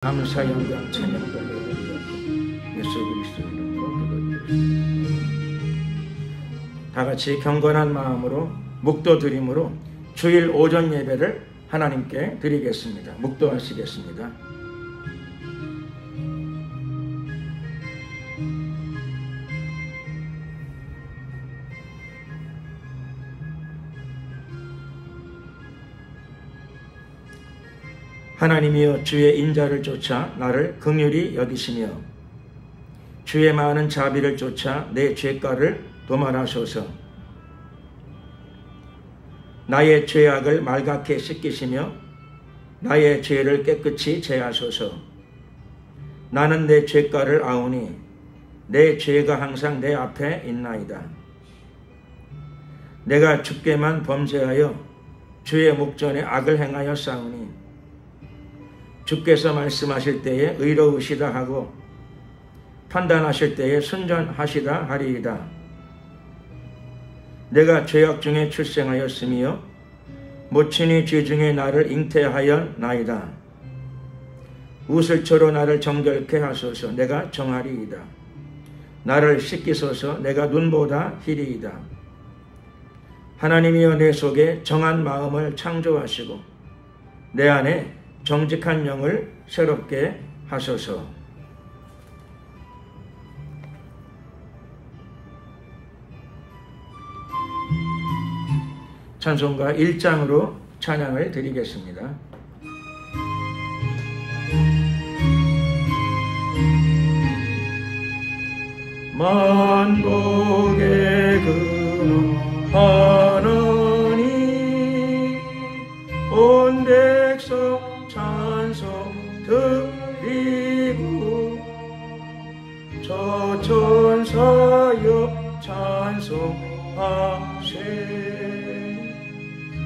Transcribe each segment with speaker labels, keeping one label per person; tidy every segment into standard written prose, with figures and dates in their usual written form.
Speaker 1: 감사 영광 찬양 돌려드리고 예수 그리스도 이름으로 기도드립니다. 다 같이 경건한 마음으로 묵도드림으로 주일 오전 예배를 하나님께 드리겠습니다. 묵도하시겠습니다. 하나님이여, 주의 인자를 쫓아 나를 긍휼히 여기시며 주의 많은 자비를 쫓아 내 죄가를 도말하소서. 나의 죄악을 말갛게 씻기시며 나의 죄를 깨끗이 제하소서. 나는 내 죄가를 아오니 내 죄가 항상 내 앞에 있나이다. 내가 주께만 범죄하여 주의 목전에 악을 행하여 싸우니 주께서 말씀하실 때에 의로우시다 하고 판단하실 때에 순전하시다 하리이다. 내가 죄악 중에 출생하였으며 모친이 죄 중에 나를 잉태하였나이다. 우슬초로 나를 정결케 하소서. 내가 정하리이다. 나를 씻기소서. 내가 눈보다 희리이다. 하나님이여, 내 속에 정한 마음을 창조하시고 내 안에 정직한 영을 새롭게 하소서. 찬송가 1장으로 찬양을 드리겠습니다. 만복의 근원 하나님, 온 백성 찬송 드리고 저 천사여 찬송하세.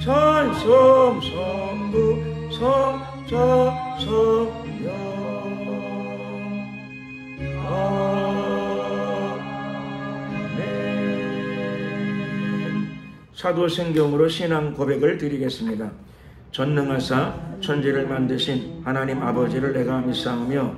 Speaker 1: 찬송 성부 성자 성령 아멘. 사도신경으로 신앙 고백을 드리겠습니다. 전능하사 천지를 만드신 하나님 아버지를 내가 믿사오며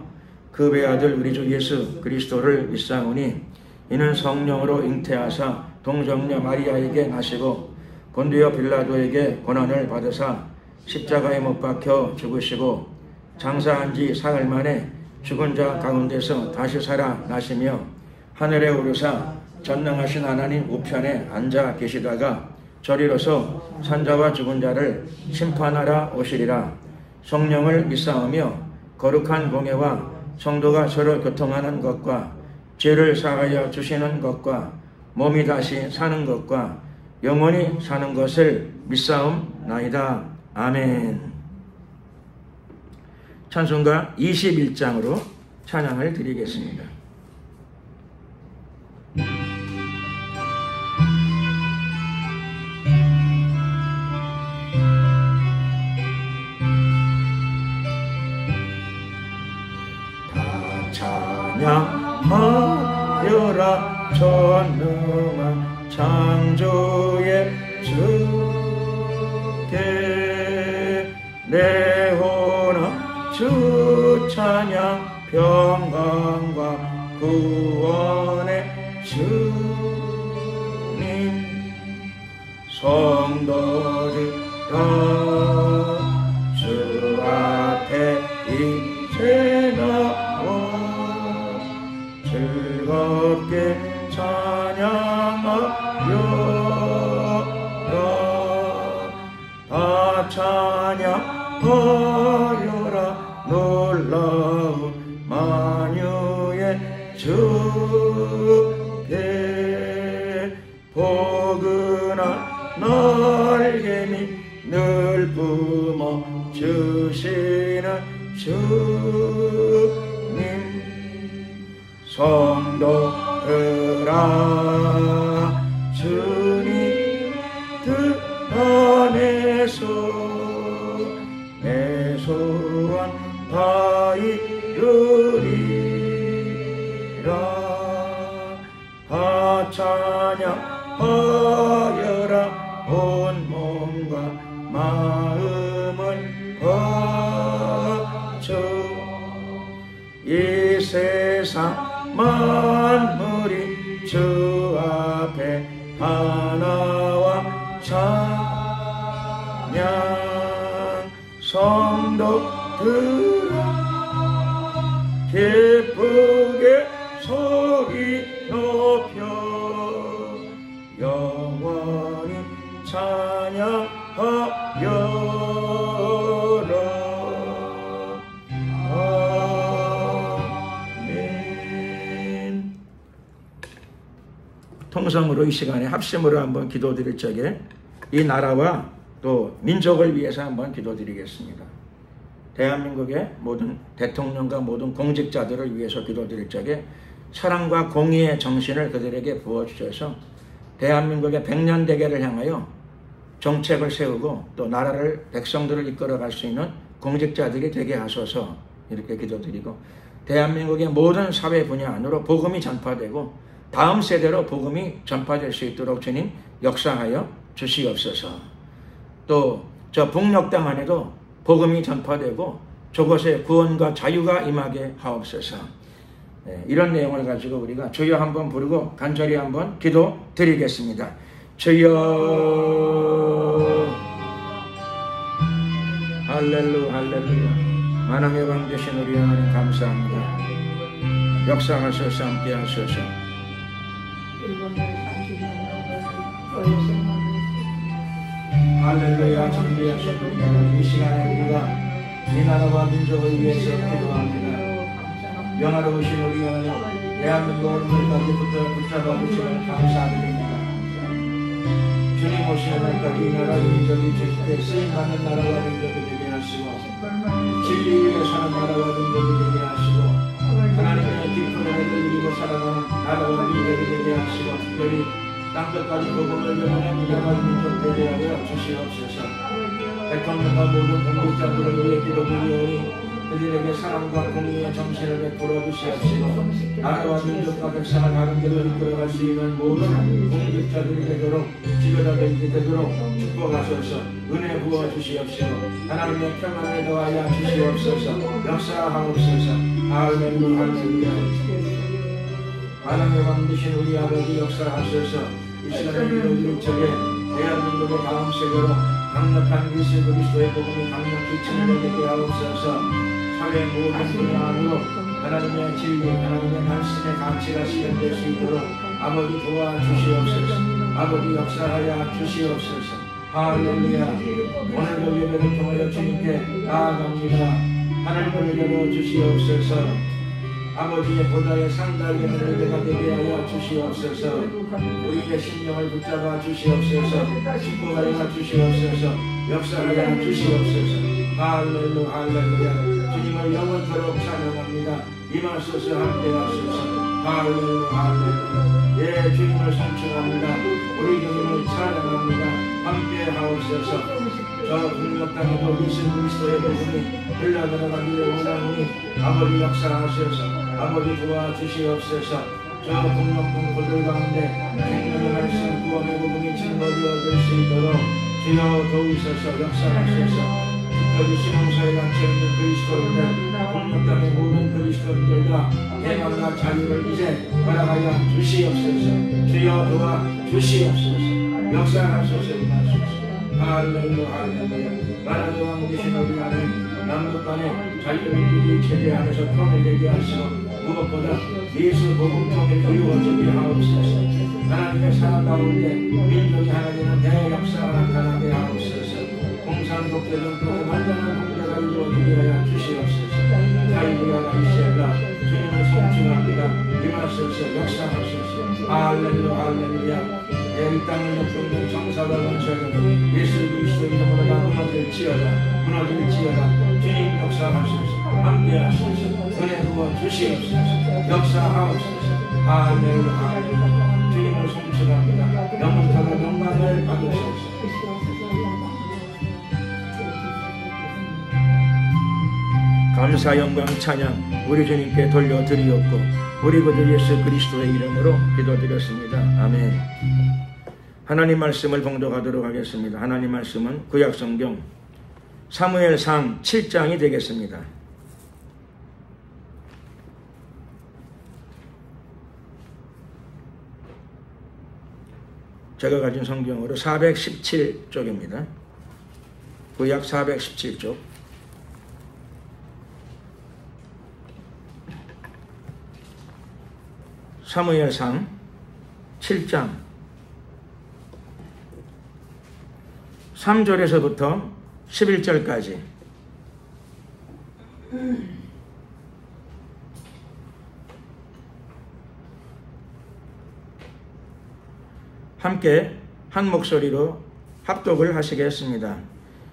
Speaker 1: 그 외아들 우리 주 예수 그리스도를 믿사오니 이는 성령으로 잉태하사 동정녀 마리아에게 나시고 본디오 빌라도에게 고난을 받으사 십자가에 못 박혀 죽으시고 장사한 지 사흘 만에 죽은 자 가운데서 다시 살아나시며 하늘에 오르사 전능하신 하나님 우편에 앉아 계시다가 저리로서 산자와 죽은 자를 심판하러 오시리라. 성령을 믿사오며 거룩한 공예와 성도가 서로 교통하는 것과 죄를 사하여 주시는 것과 몸이 다시 사는 것과 영원히 사는 것을 믿사옵나이다. 아멘. 찬송가 21장으로 찬양을 드리겠습니다. 찬양하여라 전능한 창조의 주께 내 혼아 주 찬양 평강과 구원의 주님 성도들아 주 앞에 이제 나와 즐겁게 찬양하여라. 다 찬양하여라. 놀라운 만유의 주께 포근한 날개미 늘 뿜어 주시는 주님 성도들아 주님 뜻 안에서 내 소원 다 이루리라. 다 찬양하여라. 온 몸과 마음을 바쳐 이 세상 만물이 주 앞에 하나와 찬양 성도들아 기쁘게 소리 높여 영원히 찬양하여라. 아멘. 통성으로 이 시간에 합심으로 한번 기도드릴 적에 이 나라와 또 민족을 위해서 한번 기도드리겠습니다. 대한민국의 모든 대통령과 모든 공직자들을 위해서 기도드릴 적에 사랑과 공의의 정신을 그들에게 부어주셔서 대한민국의 100년 대계를 향하여 정책을 세우고 또 나라를 백성들을 이끌어갈 수 있는 공직자들이 되게 하소서 이렇게 기도드리고 대한민국의 모든 사회 분야 안으로 복음이 전파되고 다음 세대로 복음이 전파될 수 있도록 주님 역사하여 주시옵소서. 또 저 북녘 땅 안에도 복음이 전파되고 저곳에 구원과 자유가 임하게 하옵소서. 이런 내용을 가지고 우리가 주여 한번 부르고 간절히 한번 기도 드리겠습니다. 주여 할렐루야 할렐루야. 만왕의 왕 되신 우리 하나님 감사합니다. 역사하소서 함께 하소서. 할렐루야 존귀하신 우리 하나님 이 시간에 우리가 이 나라와 민족을 위해서 기도합니다. 영화로우신 우리 하나님 대한민국을 우리까지 붙잡아 주시면 감사드립니다. 주님 오시는 날까지 이 나라 민족이 주께 쓰임받는 나라와 민족이 되게 하시고 진리 위에 사는 나라와 민족이 되게 하시고 하나님의 깊은 은혜를 누리고 살아가는 나라와 민족이 되게 하시고 특별히 땅끝까지 복음을 전하는 이 나라 민족 되게 하여 주시옵소서. 대통령과 모든 공직자들을 위해 기도드리오니 그들에게 사랑과 공의의 정신을 베풀어 주시옵시고 나라와 민족과 백성을 바른 길로 이끌어갈 수 있는 모든 공직자들이 되도록 지도자들이 되도록 축복하소서. 은혜 부어 주시옵시고 하나님의 평안을 더하여 주시옵소서. 역사하옵소서. 할렐루야 할렐루야. 하나님의 왕 되신 우리 아버지 역사하소서. 이 시간에 기도드릴 적에 대한민국의 다음 세대로 강력한 예수 그리스도의 복음이 강력히 전달되게 하옵소서. 사회 모든 분야 안으로 하나님의 진리, 하나님의 말씀의 가치가 실현될 수 있도록 아버지 도와주시옵소서. 아버지 역사하여 주시옵소서. 할렐루야. 오늘도 예배를 통하여 주님께 나아갑니다. 하늘을 열어 주시옵소서. 아버지의 보좌에 상달되는 예배가 되게 하여 주시옵소서. 우리의 심령을 붙잡아 주시옵소서. 축복하여 주시옵소서. 역사하여 주시옵소서. 할렐루야 할렐루야. 주님을 영원토록 찬양합니다. 임하소서 함께 하소서. 할렐루야 할렐루야. 예 주님을 송축합니다. 우리 주님을 찬양합니다. 함께 하옵소서. 저 북녘 땅에도 예수 그리스도의 복음이 흘러들어가기를 원하오니 아버지 역사하소서. 아버지 도와주시옵소서. 저 북녘 동포들 가운데 생명의 말씀 구원의 복음이 증거되어질 수 있도록 주여 도우소서. 역사하소서. 특별히 신앙사에 갇혀있는 그리스도인들 북녘 땅의 모든 그리스도인들과 해방과 자유를 이제 허락하여 주시옵소서. 주여 도와주시옵소서. 역사하소서. 임하소서. 할렐루야 할렐루야. 나라의 왕 되신 우리 하나님 남북 간의 자유를 이루기 체제 안에서 통일되게 하시고 무엇보다 예수 복음 통일 이루어지게 하옵소서. 하나님의 사랑 가운데 민족이 하나 되는 대역사가 나타나게 하옵소서. 공산독재는 또 완전한 공개가 이루어지게 하여 주시옵소서. 할렐루야 이시엘라 주님을 송축합니다. 임하소서. 역사하소서. 할렐루야 할렐루야. 이 땅을 덮는 정사가 넘쳐는 예수 그리스도 이름으로 다 무너질지어다. 주님 역사하소서. 함께하소서. 은혜 부어 주시옵소서. 역사하옵소서. 할렐루야 할렐루야. 주님을 송축합니다. 영원토록 영광을 받으소서. 감사 영광 찬양 우리 주님께 돌려드리옵고 우리 구주 예수 그리스도의 이름으로 기도드렸습니다. 아멘. 하나님 말씀을 봉독하도록 하겠습니다. 하나님 말씀은 구약성경 사무엘상 7장이 되겠습니다. 제가 가진 성경으로 417쪽입니다. 구약 417쪽. 사무엘상 7장 3절에서부터 11절까지 함께 한 목소리로 합독을 하시겠습니다.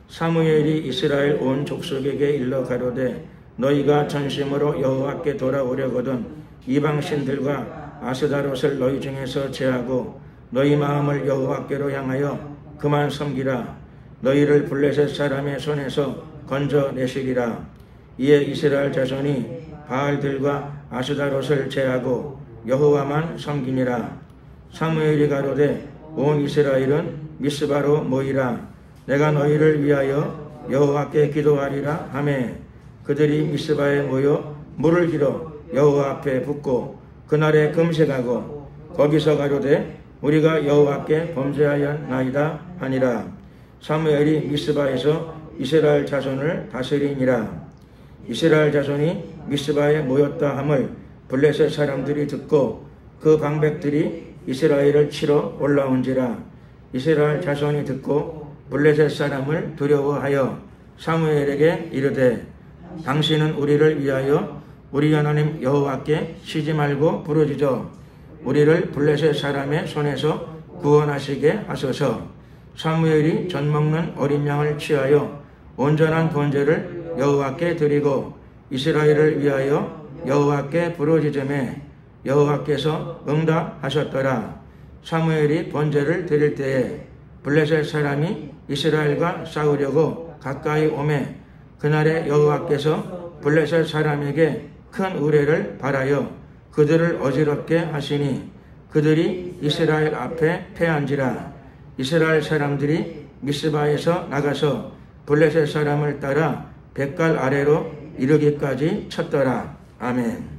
Speaker 1: 사무엘이 이스라엘 온 족속에게 일러 가로되 너희가 전심으로 여호와께 돌아오려거든 이방신들과 아스다롯을 너희 중에서 제하고 너희 마음을 여호와께로 향하여 그만 섬기라. 너희를 블레셋 사람의 손에서 건져내시리라. 이에 이스라엘 자손이 바알들과 아스다롯을 제하고 여호와만 섬기니라. 사무엘이 가로되 온 이스라엘은 미스바로 모이라. 내가 너희를 위하여 여호와께 기도하리라 하매 그들이 미스바에 모여 물을 길어 여호와 앞에 붓고 그날에 금식하고 거기서 가로되 우리가 여호와께 범죄하였나이다 하니라. 사무엘이 미스바에서 이스라엘 자손을 다스리니라. 이스라엘 자손이 미스바에 모였다 함을 블레셋 사람들이 듣고 그 방백들이 이스라엘을 치러 올라온지라. 이스라엘 자손이 듣고 블레셋 사람을 두려워하여 사무엘에게 이르되 당신은 우리를 위하여 우리 하나님 여호와께 쉬지 말고 부르짖어 우리를 블레셋 사람의 손에서 구원하시게 하소서. 사무엘이 젖 먹는 어린 양을 취하여 온전한 번제를 여호와께 드리고 이스라엘을 위하여 여호와께 부르짖음에 여호와께서 응답하셨더라. 사무엘이 번제를 드릴 때에 블레셋 사람이 이스라엘과 싸우려고 가까이 오매 그날에 여호와께서 블레셋 사람에게 큰 우레를 발하여 그들을 어지럽게 하시니 그들이 이스라엘 앞에 패한지라. 이스라엘 사람들이 미스바에서 나가서 블레셋 사람을 따라 뱃갈 아래로 이르기까지 쳤더라. 아멘.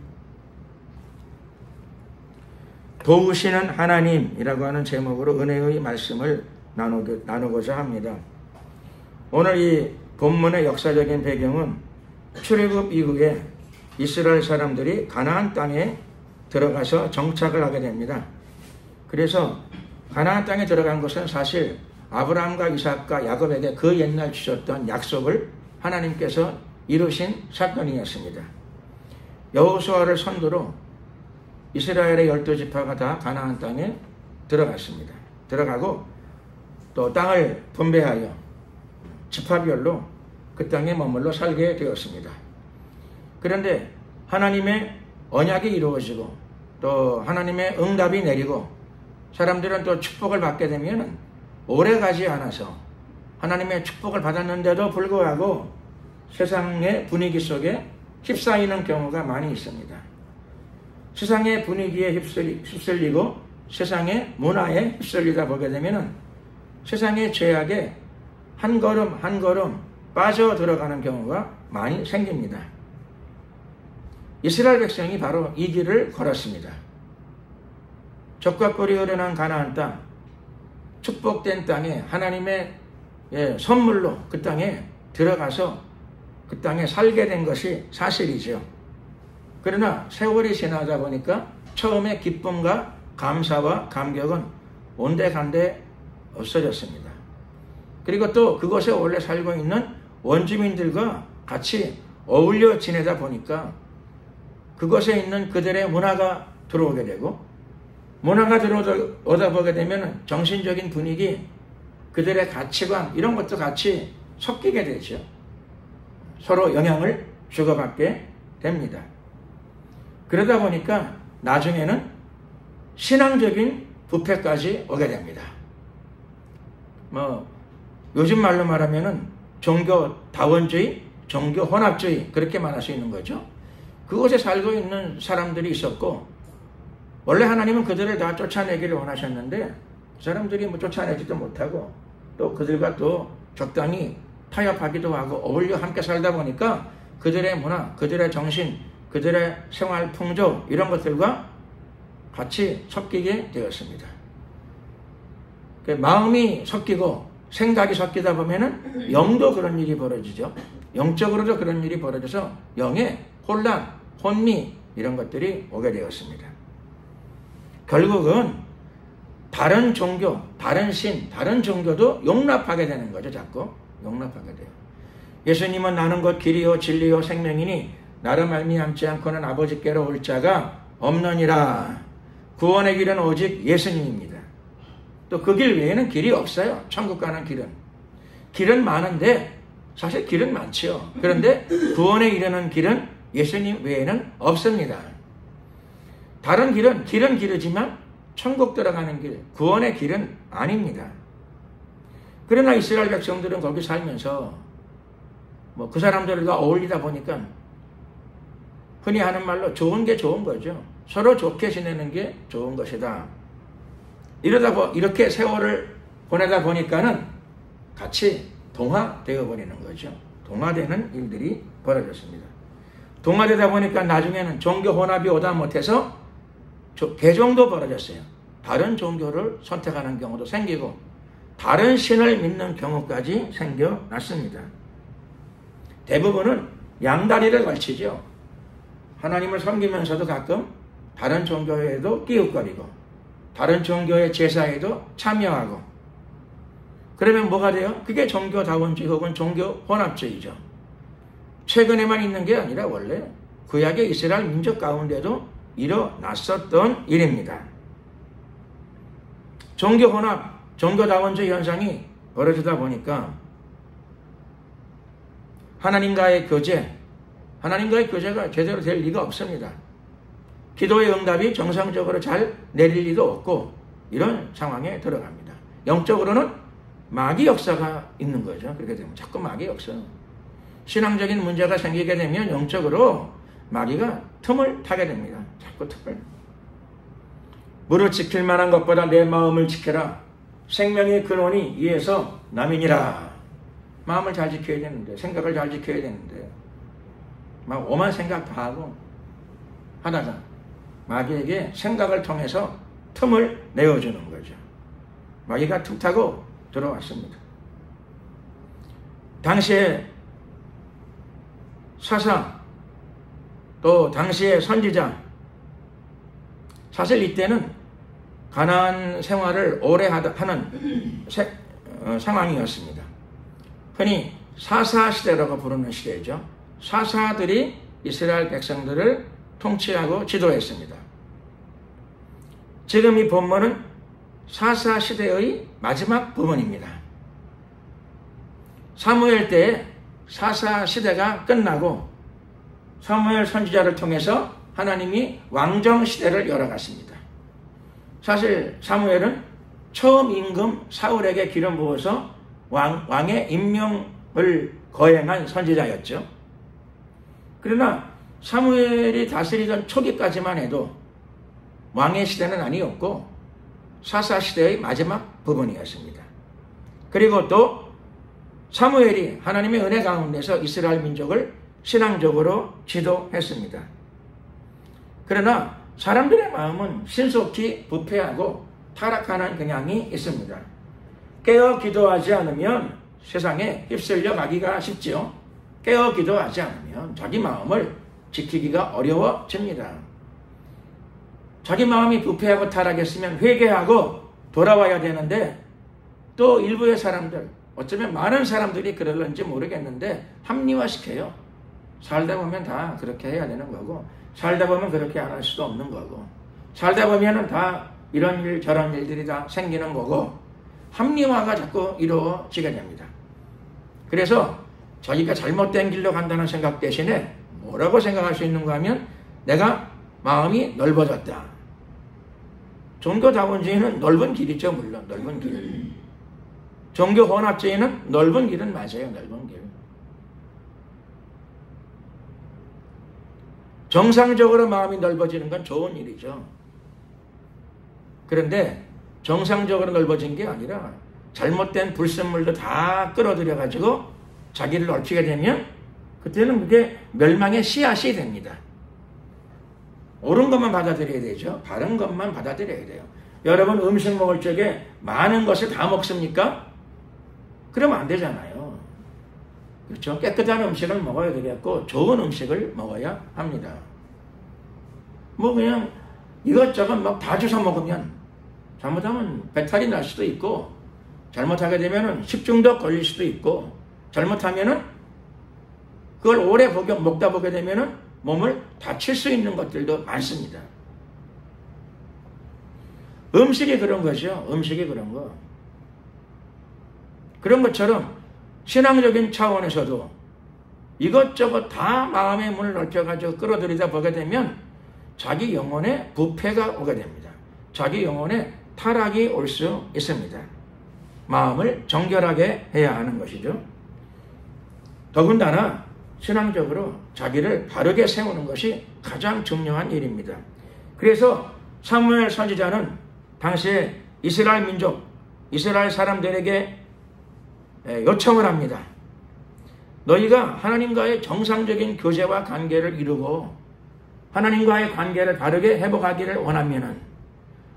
Speaker 1: 도우시는 하나님이라고 하는 제목으로 은혜의 말씀을 나누고자 합니다. 오늘 이 본문의 역사적인 배경은 출애굽 이후에 이스라엘 사람들이 가나안 땅에 들어가서 정착을 하게 됩니다. 그래서 가나안 땅에 들어간 것은 사실 아브라함과 이삭과 야곱에게 그 옛날 주셨던 약속을 하나님께서 이루신 사건이었습니다. 여호수아를 선두로 이스라엘의 12지파가 다 가나안 땅에 들어갔습니다. 들어가고 또 땅을 분배하여 지파별로 그 땅에 머물러 살게 되었습니다. 그런데 하나님의 언약이 이루어지고 또 하나님의 응답이 내리고 사람들은 또 축복을 받게 되면 오래 가지 않아서 하나님의 축복을 받았는데도 불구하고 세상의 분위기 속에 휩싸이는 경우가 많이 있습니다. 세상의 분위기에 휩쓸리고 세상의 문화에 휩쓸리다 보게 되면 세상의 죄악에 한 걸음 한 걸음 빠져 들어가는 경우가 많이 생깁니다. 이스라엘 백성이 바로 이 길을 걸었습니다. 적과 꿀이 흐르는 가나안 땅, 축복된 땅에 하나님의 선물로 그 땅에 들어가서 그 땅에 살게 된 것이 사실이죠. 그러나 세월이 지나다 보니까 처음에 기쁨과 감사와 감격은 온데간데 없어졌습니다. 그리고 또 그곳에 원래 살고 있는 원주민들과 같이 어울려 지내다 보니까 그곳에 있는 그들의 문화가 들어오게 되고 문화가 들어오다 보게 되면 정신적인 분위기, 그들의 가치관 이런 것도 같이 섞이게 되죠. 서로 영향을 주고받게 됩니다. 그러다 보니까 나중에는 신앙적인 부패까지 오게 됩니다. 요즘 말로 말하면은 종교 다원주의, 종교 혼합주의 그렇게 말할 수 있는 거죠. 그곳에 살고 있는 사람들이 있었고 원래 하나님은 그들을 다 쫓아내기를 원하셨는데 그 사람들이 쫓아내지도 못하고 또 그들과 또 적당히 타협하기도 하고 어울려 함께 살다 보니까 그들의 문화, 그들의 정신, 그들의 생활 풍조 이런 것들과 같이 섞이게 되었습니다. 마음이 섞이고 생각이 섞이다 보면은 영도 그런 일이 벌어지죠. 영적으로도 그런 일이 벌어져서 영의 혼란, 혼미 이런 것들이 오게 되었습니다. 결국은 다른 종교, 다른 신, 다른 종교도 용납하게 되는 거죠. 자꾸 용납하게 돼요. 예수님은 나는 곧 길이요 진리요 생명이니 나를 말미암지 않고는 아버지께로 올 자가 없느니라. 구원의 길은 오직 예수님입니다. 또 그 길 외에는 길이 없어요. 천국 가는 길은. 길은 많은데 사실 길은 많죠. 그런데 구원에 이르는 길은 예수님 외에는 없습니다. 다른 길은 길이지만 천국 들어가는 길, 구원의 길은 아닙니다. 그러나 이스라엘 백성들은 거기 살면서 그 사람들과 어울리다 보니까 흔히 하는 말로 좋은 게 좋은 거죠. 서로 좋게 지내는 게 좋은 것이다. 이렇게 세월을 보내다 보니까는 같이 동화되어 버리는 거죠. 동화되는 일들이 벌어졌습니다. 동화되다 보니까 나중에는 종교 혼합이 오다 못해서 개종도 벌어졌어요. 다른 종교를 선택하는 경우도 생기고 다른 신을 믿는 경우까지 생겨났습니다. 대부분은 양다리를 걸치죠. 하나님을 섬기면서도 가끔 다른 종교에도 끼웃거리고 다른 종교의 제사에도 참여하고 그러면 뭐가 돼요? 그게 종교다원주의 혹은 종교 혼합주의죠. 최근에만 있는 게 아니라 원래 구약의 이스라엘 민족 가운데도 일어났었던 일입니다. 종교 혼합, 종교다원주의 현상이 벌어지다 보니까 하나님과의 교제가 제대로 될 리가 없습니다. 기도의 응답이 정상적으로 잘 내릴 리도 없고 이런 상황에 들어갑니다. 영적으로는 마귀 역사가 있는 거죠. 그렇게 되면 자꾸 마귀 역사. 신앙적인 문제가 생기게 되면 영적으로 마귀가 틈을 타게 됩니다. 자꾸 틈을. 무릇 지킬 만한 것보다 내 마음을 지켜라. 생명의 근원이 이에서 남이니라. 마음을 잘 지켜야 되는데, 생각을 잘 지켜야 되는데 막 오만 생각 다 하고 하다가 마귀에게 생각을 통해서 틈을 내어주는 거죠. 마귀가 틈 타고 들어왔습니다. 당시에 사사 또 당시의 선지자 사실 이때는 가나안 생활을 오래 하는 상황이었습니다. 흔히 사사 시대라고 부르는 시대죠. 사사들이 이스라엘 백성들을 통치하고 지도했습니다. 지금 이 본문은 사사 시대의 마지막 부분입니다. 사무엘 때에 사사 시대가 끝나고 사무엘 선지자를 통해서 하나님이 왕정 시대를 열어갔습니다. 사실 사무엘은 처음 임금 사울에게 기름 부어서 왕의 임명을 거행한 선지자였죠. 그러나 사무엘이 다스리던 초기까지만 해도 왕의 시대는 아니었고 사사 시대의 마지막 부분이었습니다. 그리고 또 사무엘이 하나님의 은혜 가운데서 이스라엘 민족을 신앙적으로 지도했습니다. 그러나 사람들의 마음은 신속히 부패하고 타락하는 경향이 있습니다. 깨어 기도하지 않으면 세상에 휩쓸려 가기가 쉽지요. 깨어 기도하지 않으면 자기 마음을 지키기가 어려워집니다. 자기 마음이 부패하고 타락했으면 회개하고 돌아와야 되는데 또 일부의 사람들, 어쩌면 많은 사람들이 그럴런지 모르겠는데 합리화시켜요. 살다 보면 다 그렇게 해야 되는 거고 살다 보면 그렇게 안 할 수도 없는 거고 살다 보면 다 이런 일 저런 일들이 다 생기는 거고 합리화가 자꾸 이루어지게 됩니다. 그래서 자기가 잘못된 길로 간다는 생각 대신에 뭐라고 생각할 수 있는가 하면 내가 마음이 넓어졌다. 종교다원주의는 넓은 길이죠. 물론 넓은 길. 종교 혼합주의는 넓은 길은 맞아요. 넓은 길. 정상적으로 마음이 넓어지는 건 좋은 일이죠. 그런데 정상적으로 넓어진 게 아니라 잘못된 불순물도 다 끌어들여가지고 자기를 얽히게 되면 그때는 그게 멸망의 씨앗이 됩니다. 옳은 것만 받아들여야 되죠. 바른 것만 받아들여야 돼요. 여러분 음식 먹을 적에 많은 것을 다 먹습니까? 그러면 안 되잖아요. 그렇죠? 깨끗한 음식을 먹어야 되겠고 좋은 음식을 먹어야 합니다. 뭐 그냥 이것저것 막 다 주워 먹으면 잘못하면 배탈이 날 수도 있고 잘못하게 되면 식중독 걸릴 수도 있고 잘못하면은 그걸 오래 먹다 보게 되면은 몸을 다칠 수 있는 것들도 많습니다. 음식이 그런 거죠. 음식이 그런 거. 그런 것처럼 신앙적인 차원에서도 이것저것 다 마음의 문을 넓혀가지고 끌어들이다 보게 되면 자기 영혼에 부패가 오게 됩니다. 자기 영혼에 타락이 올 수 있습니다. 마음을 정결하게 해야 하는 것이죠. 더군다나 신앙적으로 자기를 바르게 세우는 것이 가장 중요한 일입니다. 그래서 사무엘 선지자는 당시에 이스라엘 민족, 이스라엘 사람들에게 요청을 합니다. 너희가 하나님과의 정상적인 교제와 관계를 이루고 하나님과의 관계를 바르게 회복하기를 원하면은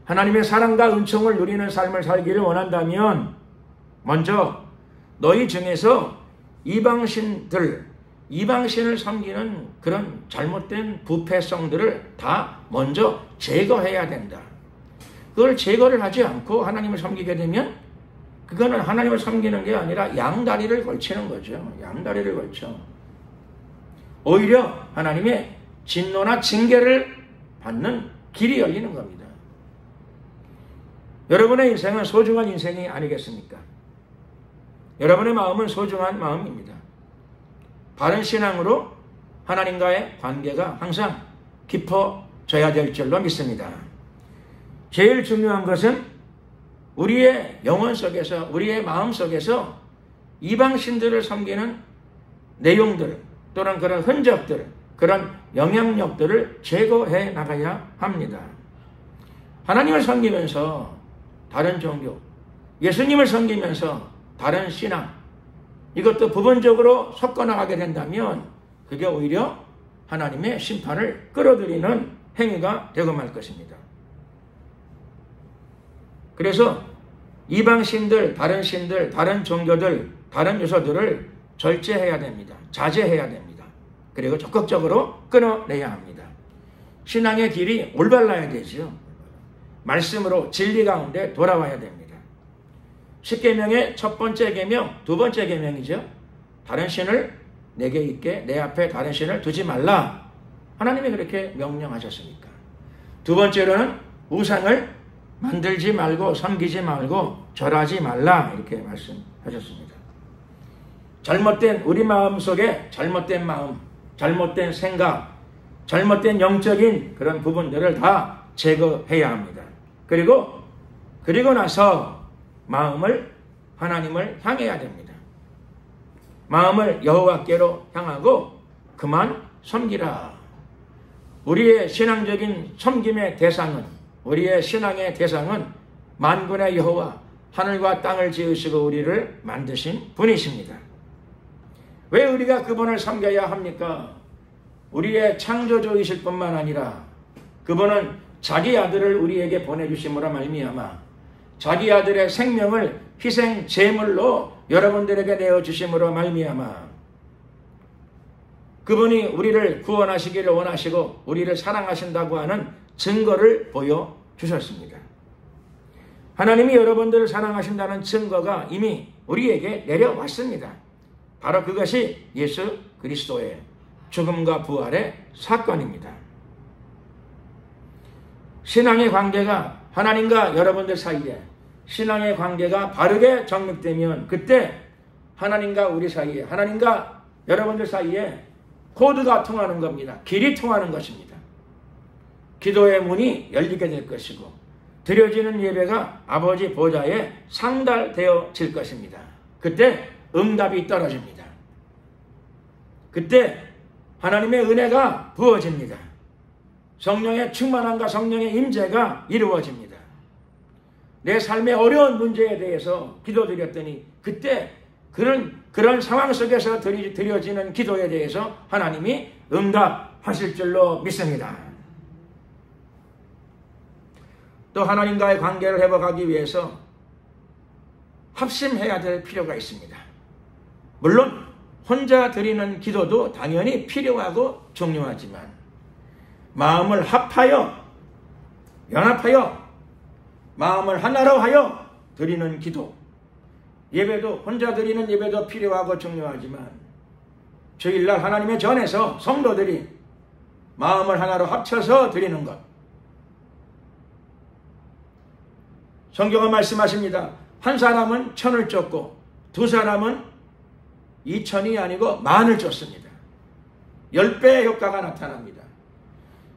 Speaker 1: 하나님의 사랑과 은총을 누리는 삶을 살기를 원한다면 먼저 너희 중에서 이방신을 섬기는 그런 잘못된 부패성들을 다 먼저 제거해야 된다. 그걸 제거를 하지 않고 하나님을 섬기게 되면 그거는 하나님을 섬기는 게 아니라 양다리를 걸치는 거죠. 양다리를 걸쳐. 오히려 하나님의 진노나 징계를 받는 길이 열리는 겁니다. 여러분의 인생은 소중한 인생이 아니겠습니까? 여러분의 마음은 소중한 마음입니다. 바른 신앙으로 하나님과의 관계가 항상 깊어져야 될 줄로 믿습니다. 제일 중요한 것은 우리의 영혼 속에서, 우리의 마음 속에서 이방신들을 섬기는 내용들 또는 그런 흔적들, 그런 영향력들을 제거해 나가야 합니다. 하나님을 섬기면서 다른 종교, 예수님을 섬기면서 다른 신앙, 이것도 부분적으로 섞어나가게 된다면 그게 오히려 하나님의 심판을 끌어들이는 행위가 되고 말 것입니다. 그래서 이방신들, 다른 신들, 다른 종교들, 다른 요소들을 절제해야 됩니다. 자제해야 됩니다. 그리고 적극적으로 끊어내야 합니다. 신앙의 길이 올바라야 되죠. 말씀으로 진리 가운데 돌아와야 됩니다. 10계명의 첫 번째 계명, 두 번째 계명이죠. 다른 신을 내게 있게 내 앞에 다른 신을 두지 말라. 하나님이 그렇게 명령하셨으니까. 두 번째로는 우상을 만들지 말고 섬기지 말고 절하지 말라 이렇게 말씀하셨습니다. 잘못된 우리 마음 속에 잘못된 마음, 잘못된 생각, 잘못된 영적인 그런 부분들을 다 제거해야 합니다. 그리고 나서 마음을 하나님을 향해야 됩니다. 마음을 여호와께로 향하고 그만 섬기라. 우리의 신앙적인 섬김의 대상은, 우리의 신앙의 대상은 만군의 여호와, 하늘과 땅을 지으시고 우리를 만드신 분이십니다. 왜 우리가 그분을 섬겨야 합니까? 우리의 창조주이실 뿐만 아니라 그분은 자기 아들을 우리에게 보내주심으로 말미암아 자기 아들의 생명을 희생 제물로 여러분들에게 내어주심으로 말미암아 그분이 우리를 구원하시기를 원하시고 우리를 사랑하신다고 하는 증거를 보여주셨습니다. 하나님이 여러분들을 사랑하신다는 증거가 이미 우리에게 내려왔습니다. 바로 그것이 예수 그리스도의 죽음과 부활의 사건입니다. 신앙의 관계가 하나님과 여러분들 사이에 신앙의 관계가 바르게 정립되면 그때 하나님과 우리 사이에, 하나님과 여러분들 사이에 코드가 통하는 겁니다. 길이 통하는 것입니다. 기도의 문이 열리게 될 것이고 드려지는 예배가 아버지 보좌에 상달되어질 것입니다. 그때 응답이 떨어집니다. 그때 하나님의 은혜가 부어집니다. 성령의 충만함과 성령의 임재가 이루어집니다. 내 삶의 어려운 문제에 대해서 기도드렸더니 그때 그런 상황 속에서 드려지는 기도에 대해서 하나님이 응답하실 줄로 믿습니다. 또 하나님과의 관계를 회복하기 위해서 합심해야 될 필요가 있습니다. 물론 혼자 드리는 기도도 당연히 필요하고 중요하지만 마음을 합하여 연합하여 마음을 하나로 하여 드리는 기도, 예배도 혼자 드리는 예배도 필요하고 중요하지만 주일날 하나님의 전에서 성도들이 마음을 하나로 합쳐서 드리는 것, 성경은 말씀하십니다. 한 사람은 1000을 쫓고 두 사람은 2000이 아니고 10,000을 쫓습니다. 10배의 효과가 나타납니다.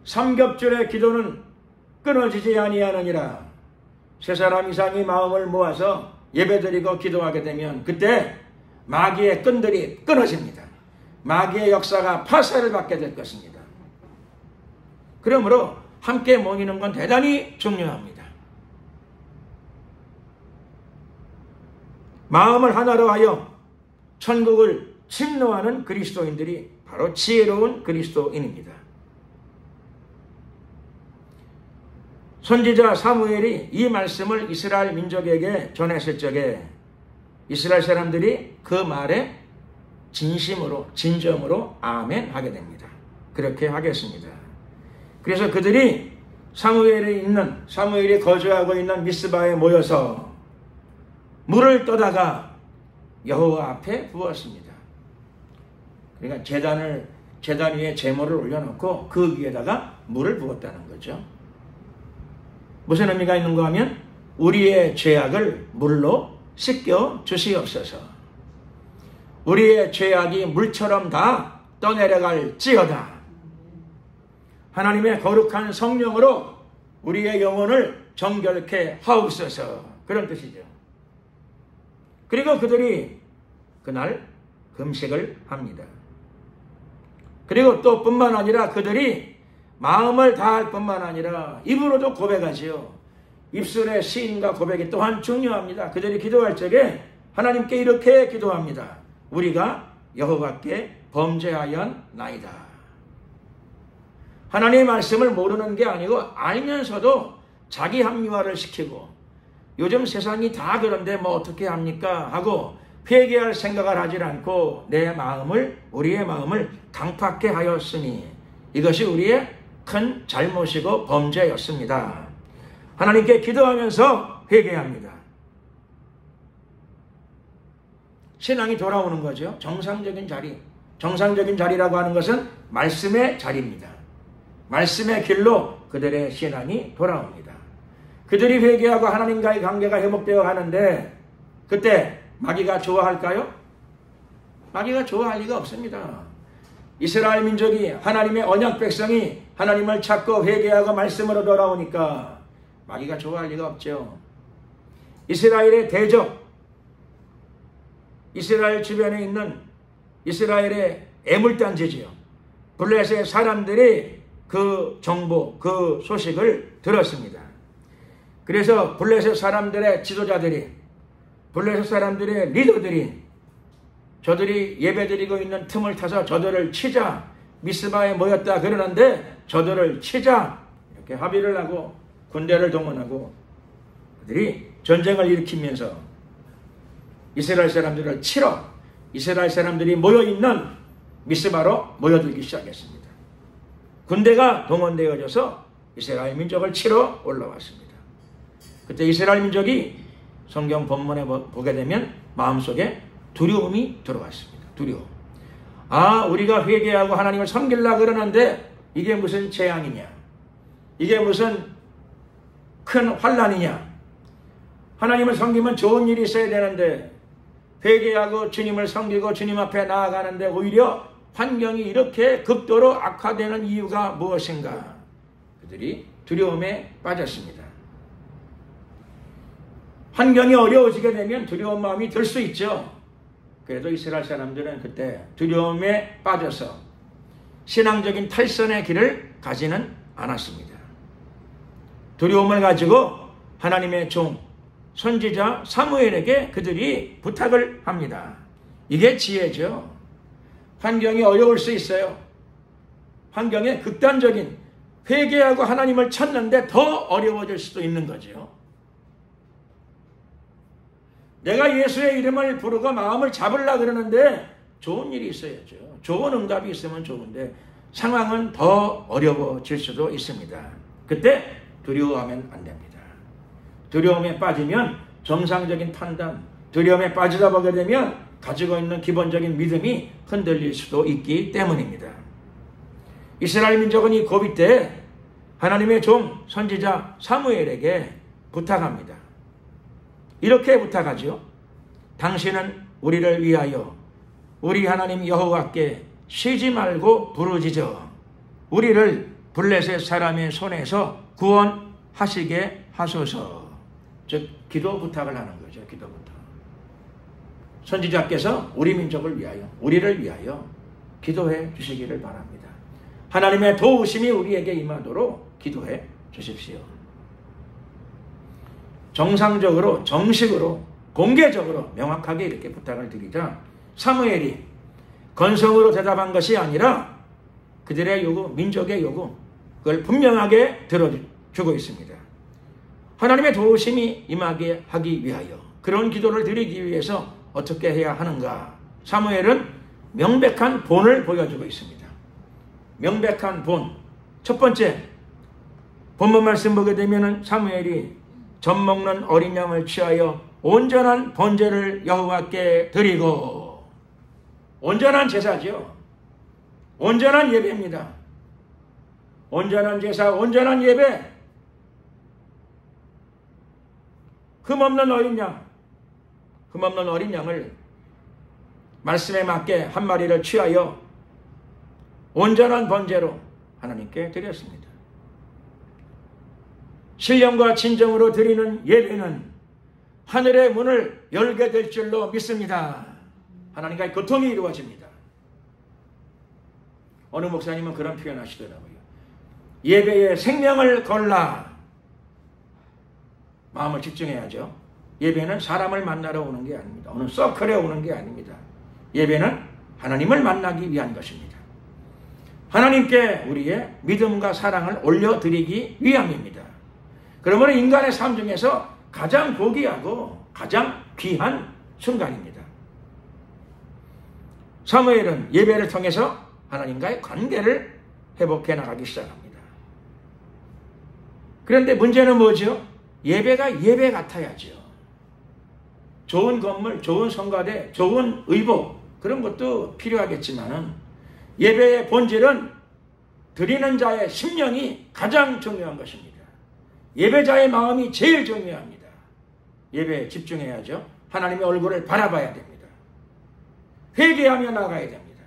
Speaker 1: 삼겹줄의 기도는 끊어지지 아니하느니라. 세 사람 이상이 마음을 모아서 예배드리고 기도하게 되면 그때 마귀의 끈들이 끊어집니다. 마귀의 역사가 파쇄를 받게 될 것입니다. 그러므로 함께 모이는 건 대단히 중요합니다. 마음을 하나로 하여 천국을 침노하는 그리스도인들이 바로 지혜로운 그리스도인입니다. 선지자 사무엘이 이 말씀을 이스라엘 민족에게 전했을 적에 이스라엘 사람들이 그 말에 진심으로 진정으로 아멘 하게 됩니다. 그렇게 하겠습니다. 그래서 그들이 사무엘이 거주하고 있는 미스바에 모여서 물을 떠다가 여호와 앞에 부었습니다. 그러니까 제단 위에 제물을 올려놓고 그 위에다가 물을 부었다는 거죠. 무슨 의미가 있는가 하면 우리의 죄악을 물로 씻겨 주시옵소서. 우리의 죄악이 물처럼 다 떠내려갈지어다. 하나님의 거룩한 성령으로 우리의 영혼을 정결케 하옵소서. 그런 뜻이죠. 그리고 그들이 그날 금식을 합니다. 그리고 또 뿐만 아니라 그들이 마음을 다할 뿐만 아니라 입으로도 고백하지요. 입술의 시인과 고백이 또한 중요합니다. 그들이 기도할 적에 하나님께 이렇게 기도합니다. 우리가 여호와께 범죄하였나이다. 하나님의 말씀을 모르는 게 아니고 알면서도 자기 합리화를 시키고 요즘 세상이 다 그런데 뭐 어떻게 합니까? 하고 회개할 생각을 하지 않고 우리의 마음을 강팍해 하였으니 이것이 우리의 큰 잘못이고 범죄였습니다. 하나님께 기도하면서 회개합니다. 신앙이 돌아오는 거죠. 정상적인 자리라고 하는 것은 말씀의 자리입니다. 말씀의 길로 그들의 신앙이 돌아옵니다. 그들이 회개하고 하나님과의 관계가 회복되어 가는데 그때 마귀가 좋아할까요? 마귀가 좋아할 리가 없습니다. 이스라엘 민족이 하나님의 언약 백성이 하나님을 찾고 회개하고 말씀으로 돌아오니까 마귀가 좋아할 리가 없죠. 이스라엘의 대적, 이스라엘 주변에 있는 이스라엘의 애물단지지요. 블레셋의 사람들이 그 정보, 그 소식을 들었습니다. 그래서 블레셋 사람들의 지도자들이, 블레셋 사람들의 리더들이 저들이 예배드리고 있는 틈을 타서 저들을 치자, 미스바에 모였다 그러는데 저들을 치자 이렇게 합의를 하고 군대를 동원하고 그들이 전쟁을 일으키면서 이스라엘 사람들을 치러 이스라엘 사람들이 모여있는 미스바로 모여들기 시작했습니다. 군대가 동원되어져서 이스라엘 민족을 치러 올라왔습니다. 그때 이스라엘 민족이 성경 본문에 보게 되면 마음속에 두려움이 들어왔습니다. 두려움. 우리가 회개하고 하나님을 섬기려고 그러는데 이게 무슨 재앙이냐? 이게 무슨 큰 환난이냐? 하나님을 섬기면 좋은 일이 있어야 되는데 회개하고 주님을 섬기고 주님 앞에 나아가는데 오히려 환경이 이렇게 극도로 악화되는 이유가 무엇인가? 그들이 두려움에 빠졌습니다. 환경이 어려워지게 되면 두려운 마음이 들 수 있죠. 그래도 이스라엘 사람들은 그때 두려움에 빠져서 신앙적인 탈선의 길을 가지는 않았습니다. 두려움을 가지고 하나님의 종, 선지자 사무엘에게 그들이 부탁을 합니다. 이게 지혜죠. 환경이 어려울 수 있어요. 환경에 극단적인 회개하고 하나님을 찾는데 더 어려워질 수도 있는 거죠. 내가 예수의 이름을 부르고 마음을 잡으려고 그러는데 좋은 일이 있어야죠. 좋은 응답이 있으면 좋은데 상황은 더 어려워질 수도 있습니다. 그때 두려워하면 안 됩니다. 두려움에 빠지면 정상적인 판단, 두려움에 빠지다 보게 되면 가지고 있는 기본적인 믿음이 흔들릴 수도 있기 때문입니다. 이스라엘 민족은 이 고비 때 하나님의 종 선지자 사무엘에게 부탁합니다. 이렇게 부탁하죠. 당신은 우리를 위하여 우리 하나님 여호와께 쉬지 말고 부르짖어 우리를 블레셋 사람의 손에서 구원하시게 하소서. 즉 기도 부탁을 하는 거죠. 기도 부탁. 선지자께서 우리 민족을 위하여 우리를 위하여 기도해 주시기를 바랍니다. 하나님의 도우심이 우리에게 임하도록 기도해 주십시오. 정상적으로 정식으로 공개적으로 명확하게 이렇게 부탁을 드리자 사무엘이 건성으로 대답한 것이 아니라 그들의 요구, 민족의 요구, 그걸 분명하게 들어주고 있습니다. 하나님의 도우심이 임하게 하기 위하여 그런 기도를 드리기 위해서 어떻게 해야 하는가? 사무엘은 명백한 본을 보여주고 있습니다. 명백한 본. 첫 번째, 본문 말씀 보게 되면 사무엘이 젖먹는 어린 양을 취하여 온전한 번제를 여호와께 드리고, 온전한 제사죠. 온전한 예배입니다. 온전한 제사, 온전한 예배. 흠없는 어린 양을 말씀에 맞게 한 마리를 취하여 온전한 번제로 하나님께 드렸습니다. 신령과 진정으로 드리는 예배는 하늘의 문을 열게 될 줄로 믿습니다. 하나님과의 교통이 이루어집니다. 어느 목사님은 그런 표현 하시더라고요. 예배에 생명을 걸라. 마음을 집중해야죠. 예배는 사람을 만나러 오는 게 아닙니다. 어느 서클에 오는 게 아닙니다. 예배는 하나님을 만나기 위한 것입니다. 하나님께 우리의 믿음과 사랑을 올려드리기 위함입니다. 그러므로 인간의 삶 중에서 가장 고귀하고 가장 귀한 순간입니다. 사무엘은 예배를 통해서 하나님과의 관계를 회복해 나가기 시작합니다. 그런데 문제는 뭐죠? 예배가 예배 같아야죠. 좋은 건물, 좋은 성가대, 좋은 의복 그런 것도 필요하겠지만은 예배의 본질은 드리는 자의 심령이 가장 중요한 것입니다. 예배자의 마음이 제일 중요합니다. 예배에 집중해야죠. 하나님의 얼굴을 바라봐야 됩니다. 회개하며 나가야 됩니다.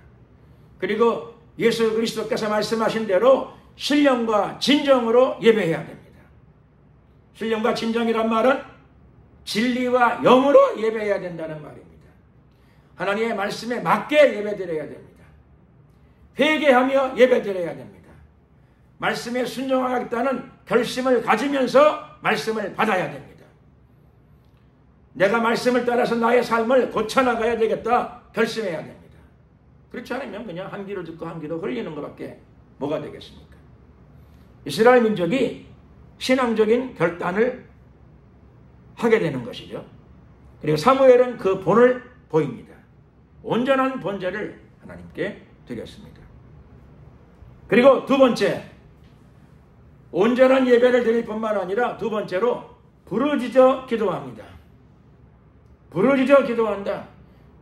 Speaker 1: 그리고 예수 그리스도께서 말씀하신 대로 신령과 진정으로 예배해야 됩니다. 신령과 진정이란 말은 진리와 영으로 예배해야 된다는 말입니다. 하나님의 말씀에 맞게 예배드려야 됩니다. 회개하며 예배드려야 됩니다. 말씀에 순종하겠다는 결심을 가지면서 말씀을 받아야 됩니다. 내가 말씀을 따라서 나의 삶을 고쳐나가야 되겠다 결심해야 됩니다. 그렇지 않으면 그냥 한 귀로 듣고 한 귀로 흘리는 것밖에 뭐가 되겠습니까? 이스라엘 민족이 신앙적인 결단을 하게 되는 것이죠. 그리고 사무엘은 그 본을 보입니다. 온전한 번제를 하나님께 드렸습니다. 그리고 두 번째, 온전한 예배를 드릴 뿐만 아니라 두 번째로 부르짖어 기도합니다. 부르짖어 기도한다.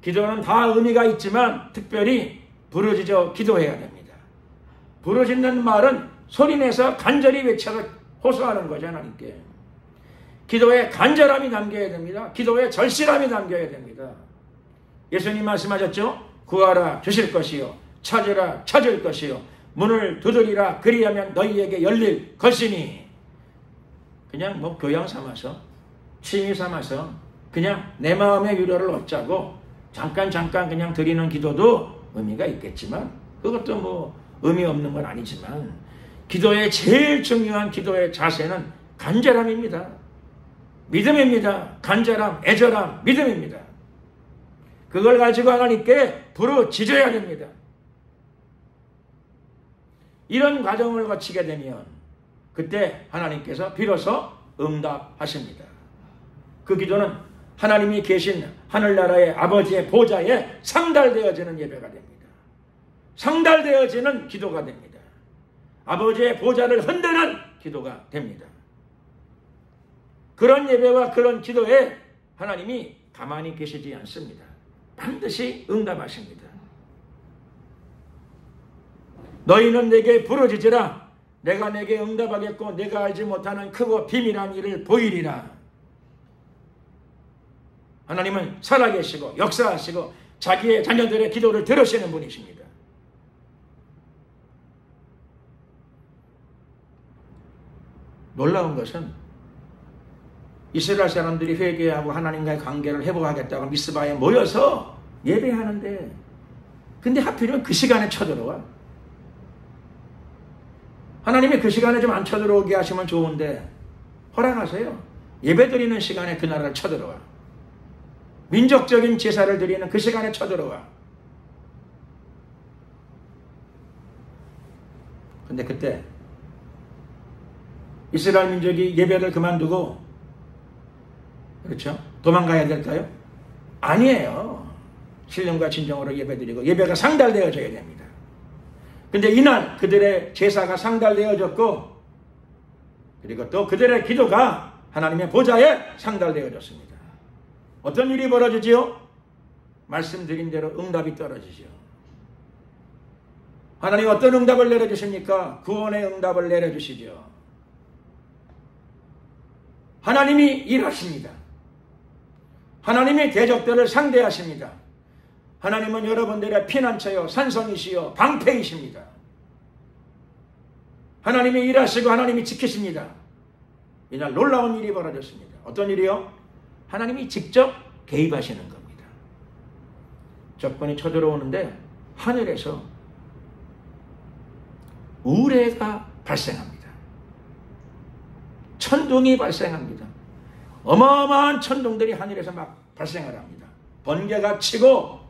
Speaker 1: 기도는 다 의미가 있지만 특별히 부르짖어 기도해야 됩니다. 부르짖는 말은 소리내서 간절히 외쳐서 호소하는 거죠. 하나님께. 기도에 간절함이 담겨야 됩니다. 기도에 절실함이 담겨야 됩니다. 예수님 말씀하셨죠? 구하라 주실 것이요 찾으라 찾을 것이요 문을 두드리라 그리하면 너희에게 열릴 것이니. 그냥 뭐 교양 삼아서 취미 삼아서 그냥 내 마음의 위로를 얻자고 잠깐 그냥 드리는 기도도 의미가 있겠지만 그것도 뭐 의미 없는 건 아니지만 기도의 제일 중요한 기도의 자세는 간절함입니다. 믿음입니다. 간절함, 애절함, 믿음입니다. 그걸 가지고 하나님께 부르짖어야 됩니다. 이런 과정을 거치게 되면 그때 하나님께서 비로소 응답하십니다. 그 기도는 하나님이 계신 하늘나라의 아버지의 보좌에 상달되어지는 예배가 됩니다. 상달되어지는 기도가 됩니다. 아버지의 보좌를 흔드는 기도가 됩니다. 그런 예배와 그런 기도에 하나님이 가만히 계시지 않습니다. 반드시 응답하십니다. 너희는 내게 부르짖으라. 내가 내게 응답하겠고 내가 알지 못하는 크고 비밀한 일을 보이리라. 하나님은 살아계시고 역사하시고 자기의 자녀들의 기도를 들으시는 분이십니다. 놀라운 것은 이스라엘 사람들이 회개하고 하나님과의 관계를 회복하겠다고 미스바에 모여서 예배하는데 근데 하필이면 그 시간에 쳐들어와. 하나님이 그 시간에 좀 안 쳐들어오게 하시면 좋은데 허락하세요. 예배 드리는 시간에 그 나라를 쳐들어와. 민족적인 제사를 드리는 그 시간에 쳐들어와. 근데 그때 이스라엘 민족이 예배를 그만두고 그렇죠? 도망가야 될까요? 아니에요. 신령과 진정으로 예배드리고 예배가 상달되어져야 됩니다. 근데 이날 그들의 제사가 상달되어졌고 그리고 또 그들의 기도가 하나님의 보좌에 상달되어졌습니다. 어떤 일이 벌어지지요? 말씀드린 대로 응답이 떨어지죠. 하나님 어떤 응답을 내려주십니까? 구원의 응답을 내려주시죠. 하나님이 일하십니다. 하나님의 대적들을 상대하십니다. 하나님은 여러분들의 피난처요 산성이시요 방패이십니다. 하나님이 일하시고 하나님이 지키십니다. 이날 놀라운 일이 벌어졌습니다. 어떤 일이요? 하나님이 직접 개입하시는 겁니다. 적군이 쳐들어오는데 하늘에서 우레가 발생합니다. 천둥이 발생합니다. 어마어마한 천둥들이 하늘에서 막 발생을 합니다. 번개가 치고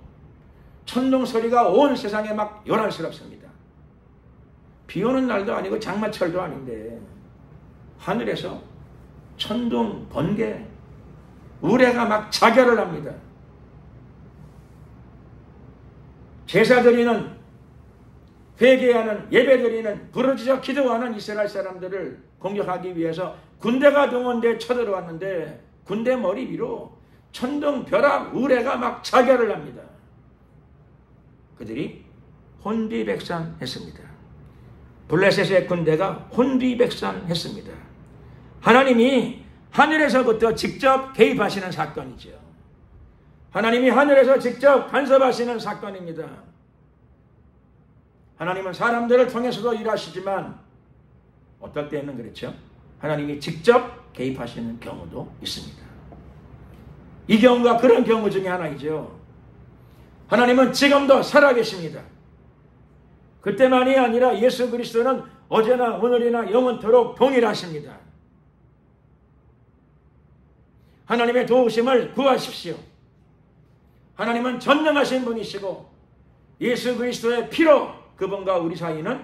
Speaker 1: 천둥 소리가 온 세상에 막 요란스럽습니다. 비 오는 날도 아니고 장마철도 아닌데 하늘에서 천둥, 번개, 우레가 막 자결을 합니다. 제사드리는, 회개하는, 예배드리는, 부르짖어 기도하는 이스라엘 사람들을 공격하기 위해서 군대가 동원돼 쳐들어왔는데 군대 머리 위로 천둥, 벼락, 우레가 막 자결을 합니다. 그들이 혼비백산했습니다. 블레셋의 군대가 혼비백산했습니다. 하나님이 하늘에서부터 직접 개입하시는 사건이죠. 하나님이 하늘에서 직접 간섭하시는 사건입니다. 하나님은 사람들을 통해서도 일하시지만 어떨 때는 그렇죠. 하나님이 직접 개입하시는 경우도 있습니다. 이 경우가 그런 경우 중에 하나이죠. 하나님은 지금도 살아계십니다. 그때만이 아니라 예수 그리스도는 어제나 오늘이나 영원토록 동일하십니다. 하나님의 도우심을 구하십시오. 하나님은 전능하신 분이시고 예수 그리스도의 피로 그분과 우리 사이는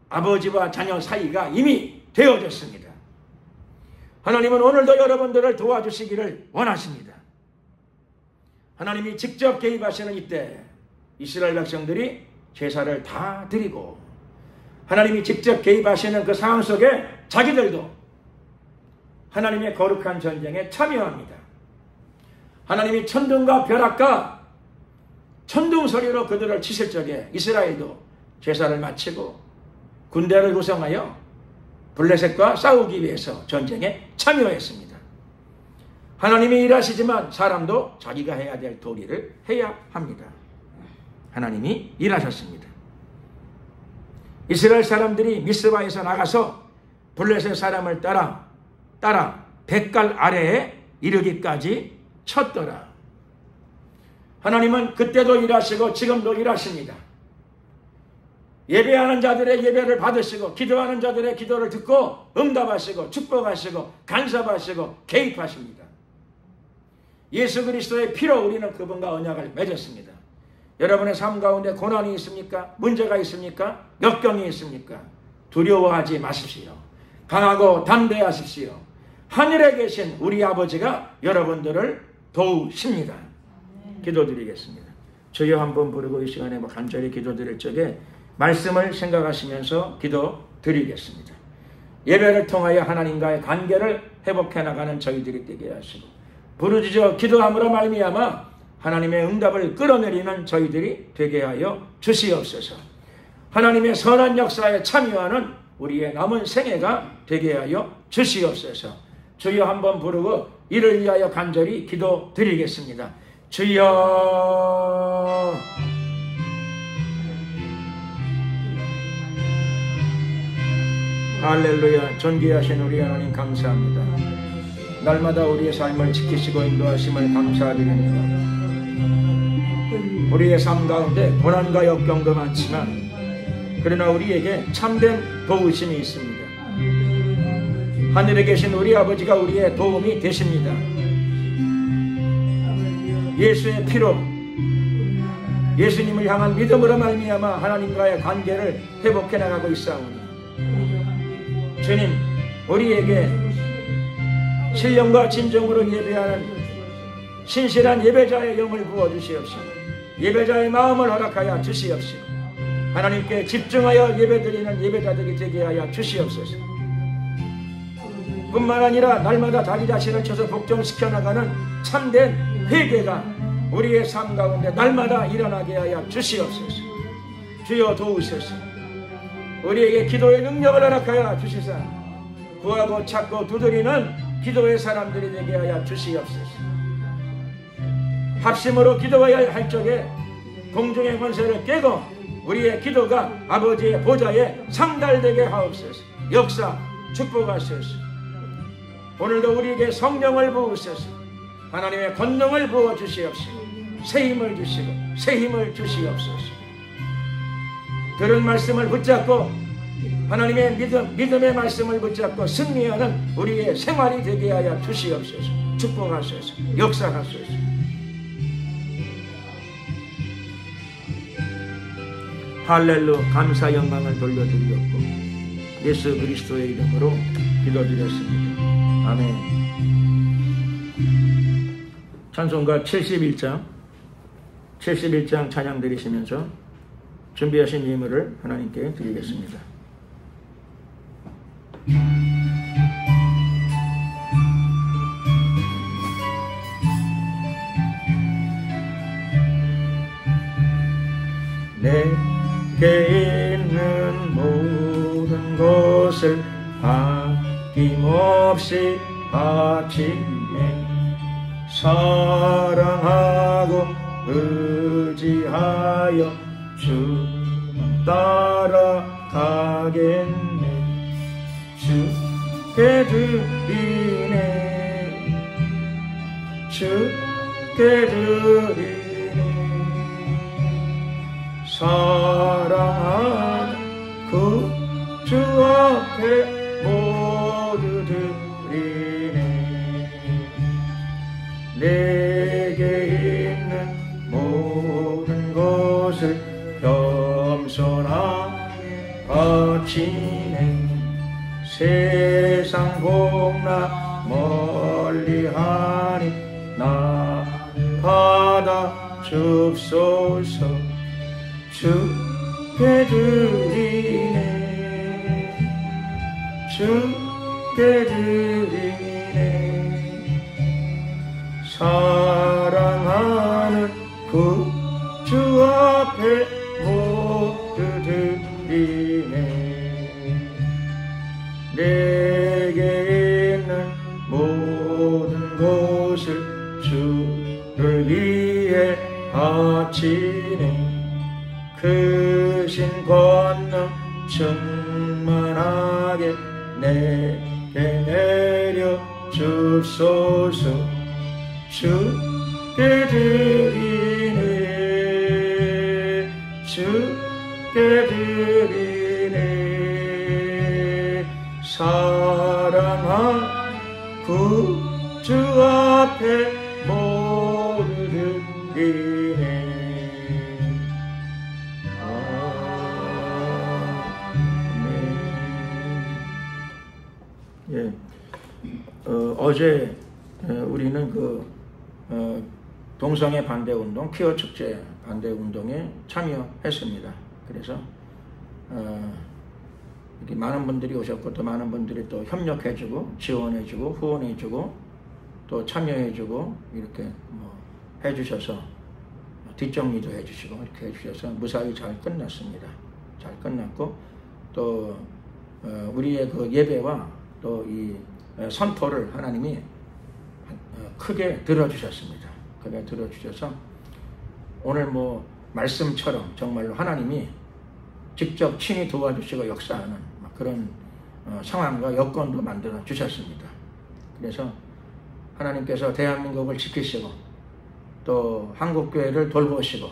Speaker 1: 아버지와 자녀 사이가 이미 되어졌습니다. 하나님은 오늘도 여러분들을 도와주시기를 원하십니다. 하나님이 직접 개입하시는 이때 이스라엘 백성들이 제사를 다 드리고 하나님이 직접 개입하시는 그 상황 속에 자기들도 하나님의 거룩한 전쟁에 참여합니다. 하나님이 천둥과 벼락과 천둥 소리로 그들을 치실 적에 이스라엘도 제사를 마치고 군대를 구성하여 블레셋과 싸우기 위해서 전쟁에 참여했습니다. 하나님이 일하시지만 사람도 자기가 해야 될 도리를 해야 합니다. 하나님이 일하셨습니다. 이스라엘 사람들이 미스바에서 나가서 블레셋 사람을 따라 뱃갈 아래에 이르기까지 쳤더라. 하나님은 그때도 일하시고 지금도 일하십니다. 예배하는 자들의 예배를 받으시고 기도하는 자들의 기도를 듣고 응답하시고 축복하시고 간섭하시고 개입하십니다. 예수 그리스도의 피로 우리는 그분과 언약을 맺었습니다. 여러분의 삶 가운데 고난이 있습니까? 문제가 있습니까? 역경이 있습니까? 두려워하지 마십시오. 강하고 담대하십시오. 하늘에 계신 우리 아버지가 여러분들을 도우십니다. 기도드리겠습니다. 주여 한번 부르고 이 시간에 간절히 기도드릴 적에 말씀을 생각하시면서 기도드리겠습니다. 예배를 통하여 하나님과의 관계를 회복해 나가는 저희들이 되게 하시고 부르짖어 기도함으로 말미암아 하나님의 응답을 끌어내리는 저희들이 되게 하여 주시옵소서. 하나님의 선한 역사에 참여하는 우리의 남은 생애가 되게 하여 주시옵소서. 주여 한번 부르고 이를 위하여 간절히 기도드리겠습니다. 주여. 할렐루야. 존귀하신 우리 하나님 감사합니다. 날마다 우리의 삶을 지키시고 인도하심을 감사드립니다. 우리의 삶 가운데 고난과 역경도 많지만 그러나 우리에게 참된 도우심이 있습니다. 하늘에 계신 우리 아버지가 우리의 도움이 되십니다. 예수의 피로 예수님을 향한 믿음으로 말미암아 하나님과의 관계를 회복해 나가고 있사오니 주님, 우리에게 신령과 진정으로 예배하는 신실한 예배자의 영을 부어주시옵시고 예배자의 마음을 허락하여 주시옵시고 하나님께 집중하여 예배드리는 예배자들이 되게 하여 주시옵소서. 뿐만 아니라 날마다 자기 자신을 쳐서 복종시켜 나가는 참된 회개가 우리의 삶 가운데 날마다 일어나게 하여 주시옵소서. 주여 도우소서. 우리에게 기도의 능력을 허락하여 주시사 구하고 찾고 두드리는 기도의 사람들이 되게 하여 주시옵소서. 합심으로 기도해야 할 적에 공중의 권세를 깨고 우리의 기도가 아버지의 보좌에 상달되게 하옵소서. 역사 축복하소서. 오늘도 우리에게 성령을 부으소서. 하나님의 권능을 부어주시옵시고 새 힘을 주시고 새 힘을 주시옵소서. 들은 말씀을 붙잡고 하나님의 믿음의 말씀을 붙잡고 승리하는 우리의 생활이 되게 하여 주시옵소서. 축복하소서. 역사하소서. 할렐루. 감사 영광을 돌려드리었고 예수 그리스도의 이름으로 기도드렸습니다. 아멘. 찬송가 71장 찬양 드리시면서 준비하신 예물을 하나님께 드리겠습니다. 내게 있는 모든 것을 아낌없이 바치네. 사랑하고 의지하여 주 따라가겠네. 주께 드리네. 주께 드리네. 사랑하는 그 주 앞에 모두 드리네. 내게 있는 모든 것을 겸손하게 바치네. 세상 복나 멀리하니 나 받아 줍소서. 주께 드리네. 주께 드리네. 사랑하는 그 주 앞에 모두 드리네. 내게 있는 모든 것을 주를 위해 바치네. 크신 권능 충만하게 내게 내려 주소서. 주께 드리네. 주께 드리네. 사랑한 그 주 앞에 모두 드리네. 예, 어제 우리는 그 동성애 반대운동, 퀴어 축제 반대운동에 참여했습니다. 그래서 이렇게 많은 분들이 오셨고 또 많은 분들이 또 협력해주고 지원해주고 후원해주고 또 참여해주고 이렇게 뭐 해주셔서 뒷정리도 해주시고 이렇게 해주셔서 무사히 잘 끝났습니다. 잘 끝났고 또 우리의 그 예배와 또 이 선포를 하나님이 크게 들어주셨습니다. 크게 들어주셔서 오늘 뭐 말씀처럼 정말로 하나님이 직접 친히 도와주시고 역사하는 그런 상황과 여건도 만들어 주셨습니다. 그래서 하나님께서 대한민국을 지키시고 또 한국교회를 돌보시고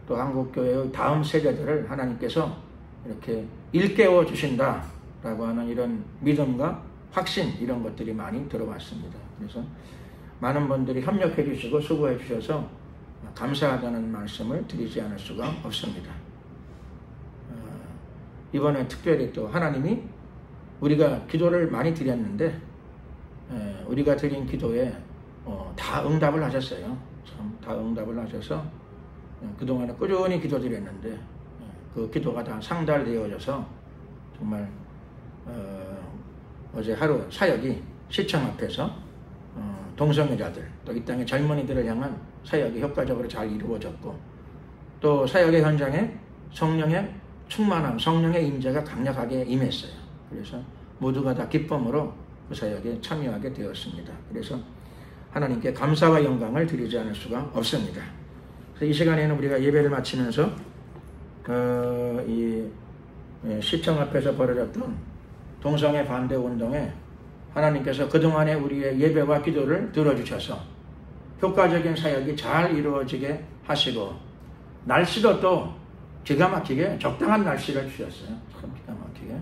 Speaker 1: 또 한국교회의 다음 세대들을 하나님께서 이렇게 일깨워 주신다라고 하는 이런 믿음과 확신 이런 것들이 많이 들어왔습니다. 그래서 많은 분들이 협력해 주시고 수고해 주셔서 감사하다는 말씀을 드리지 않을 수가 없습니다. 이번에 특별히 또 하나님이 우리가 기도를 많이 드렸는데 우리가 드린 기도에 다 응답을 하셨어요. 참 다 응답을 하셔서 그동안에 꾸준히 기도드렸는데 그 기도가 다 상달되어져서 정말 어제 하루 사역이 시청 앞에서 동성애자들 또 이 땅의 젊은이들을 향한 사역이 효과적으로 잘 이루어졌고 또 사역의 현장에 성령의 충만함, 성령의 임재가 강력하게 임했어요. 그래서 모두가 다 기쁨으로 그 사역에 참여하게 되었습니다. 그래서 하나님께 감사와 영광을 드리지 않을 수가 없습니다. 그래서 이 시간에는 우리가 예배를 마치면서 이 시청 앞에서 벌어졌던 동성애 반대 운동에 하나님께서 그동안의 우리의 예배와 기도를 들어주셔서 효과적인 사역이 잘 이루어지게 하시고 날씨도 또 기가 막히게 적당한 날씨를 주셨어요. 참 기가 막히게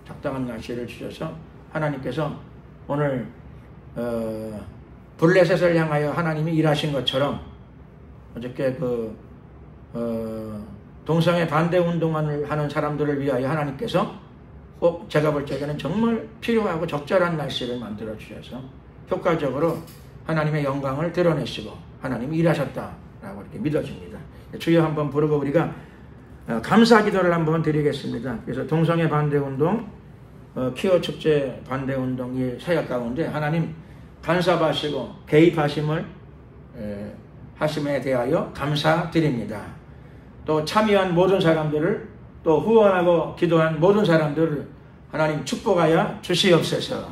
Speaker 1: 적당한 날씨를 주셔서 하나님께서 오늘 블레셋을 향하여 하나님이 일하신 것처럼 어저께 그 동성애 반대 운동을 하는 사람들을 위하여 하나님께서 꼭 제가 볼 적에는 정말 필요하고 적절한 날씨를 만들어 주셔서 효과적으로 하나님의 영광을 드러내시고 하나님이 일하셨다라고 이렇게 믿어집니다. 주여 한번 부르고 우리가 감사 기도를 한번 드리겠습니다. 그래서 동성애 반대운동, 퀴어 축제 반대운동의 사역 가운데 하나님 간섭하시고 개입하심을 하심에 대하여 감사드립니다. 또 참여한 모든 사람들을 또 후원하고 기도한 모든 사람들을 하나님 축복하여 주시옵소서.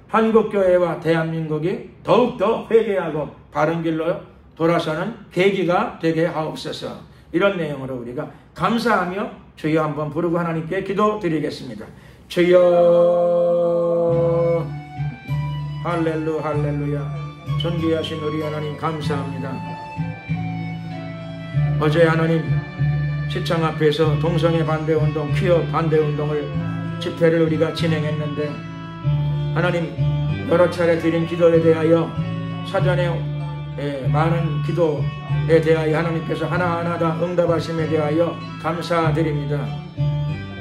Speaker 1: 한국교회와 대한민국이 더욱더 회개하고 바른 길로 돌아서는 계기가 되게 하옵소서. 이런 내용으로 우리가 감사하며 주여 한번 부르고 하나님께 기도드리겠습니다. 주여 할렐루야 존귀하신 우리 하나님 감사합니다. 어제 하나님 시청 앞에서 동성애 반대운동, 퀴어 반대운동을 집회를 우리가 진행했는데 하나님 여러 차례 드린 기도에 대하여 사전에 많은 기도에 대하여 하나님께서 하나하나 다 응답하심에 대하여 감사드립니다.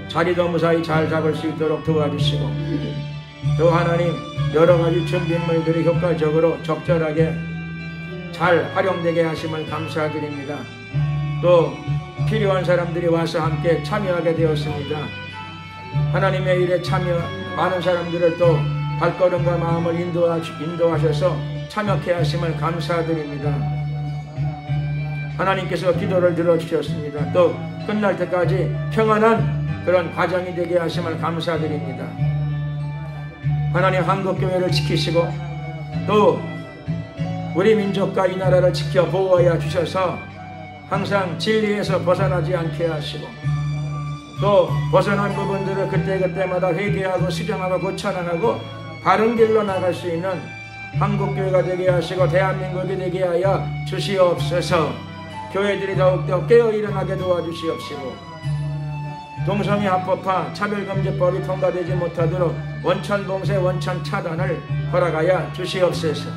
Speaker 1: 자리도 무사히 잘 잡을 수 있도록 도와주시고 또 하나님 여러가지 준비물들이 효과적으로 적절하게 잘 활용되게 하심을 감사드립니다. 또 필요한 사람들이 와서 함께 참여하게 되었습니다. 하나님의 일에 참여 많은 사람들을 또 발걸음과 마음을 인도하셔서 참여케 하심을 감사드립니다. 하나님께서 기도를 들어주셨습니다. 또 끝날 때까지 평안한 그런 과정이 되게 하심을 감사드립니다. 하나님 한국교회를 지키시고 또 우리 민족과 이 나라를 지켜 보호하여 주셔서 항상 진리에서 벗어나지 않게 하시고 또 벗어난 부분들을 그때그때마다 회개하고 수정하고 고쳐나가고 바른 길로 나갈 수 있는 한국교회가 되게 하시고 대한민국이 되게 하여 주시옵소서. 교회들이 더욱더 깨어 일어나게 도와주시옵시고 동성애 합법화 차별금지법이 통과되지 못하도록 원천봉쇄 원천차단을 허락하여 주시옵소서.